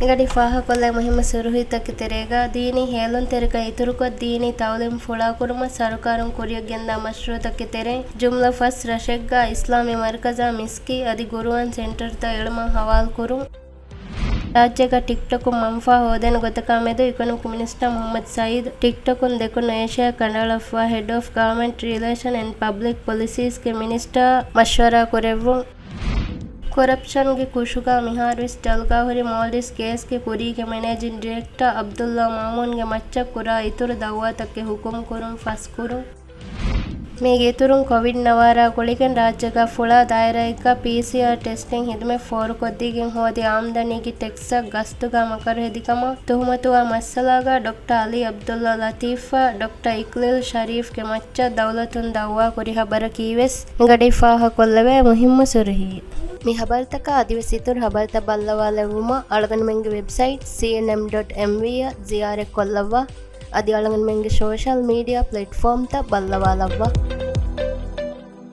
Igadi faha kolle muhimma suruhitaki terega dini helon terika ituruko dini tawlim fula kuruma sarukarun kuriyagenda mashruutaki tere jumla fas rashegga islami markaza miski adi guruwan center ta elma hawal kurum ರಾಜ್ಯಗ TikTok ಮಂಫಾ ಹೋದೆನ ಗೊತ್ತಕಾಮೆದು economic minister Mohamed Saeed TikTok ದೆಕೊನ Asia ಕಂಡಳಫ್ವಾ head of government relation and public policies ಗೆ minister ಮಶ್ವರಾ ಕೊರೆವು corruption ಗೆ ಕುಶುಗಾ ಮಿಹಾರ್ವಿಸ್ ಡಲ್ಗಾಹುರಿ ಮಾಲ್ಡೀವ್ಸ್ ಕೇಸ್ ಗೆ ಪುರಿಗೆ ಮ್ಯಾನೇಜಿಂಗ್ ಡೈರೆಕ್ಟರ್ ಅಬ್ದುಲ್ಲಾ ಮಾಮೂನ್ ಗೆ ಮಚ್ಚ ಕುರಾ ಇತುರು ದವ್ವಾತಕ್ಕೆ ಹುಕುಂ ಕುರುಂ ಫಸ್ ಕುರುಂ ಮೇಗೆ ಇತುರುಂ ಕೋವಿಡ್ ನವಾರ ಕುಳಿಗೆನ್ ರಾಜ್ಯಗ ಫುಳ ದಾಯರೈಕ PCR ಟೆಸ್ಟಿಂಗ್ ಹಿದ್ಮೆ ಫೋರು ಕೊದ್ದಿಗಿನ್ ಹೋದಿ ಆಮ್ದನಿಗಿ ಟೆಕ್ಸ ಗಸ್ತುಗ ಮಕರು ಹೆದಿಕಮ ತುಹುಮತುವ ಮಸ್ಸಲಾಗ ಡಾಕ್ಟರ್ ಅಲಿ ಅಬ್ದುಲ್ಲಾ ಲತೀಫಾ ಡಾಕ್ಟರ್ ಇಕ್ಲಿಲ್ ಶರೀಫ್ ಗೆ ಮಚ್ಚ ದೌಲತುನ್ ದವ್ವಾ ಕುರಿ ಹಬರ ಕೀವೆಸ್ ಗಡಿಫಾಹ ಕೊಲ್ಲವೆ ಮುಹಿಮ್ಮು ಸುರುಹಿ మీ హబర్తక అదివసితుర్ హబర్త బల్లవాల ఉమ అళగన్ మెంగి వెబ్సైట్ cnm.mv జియారె కొల్లవ్వ అది అళగన్ మెంగి సోషల్ మీడియా ప్లాట్ఫామ్ త బల్లవాలవ్వ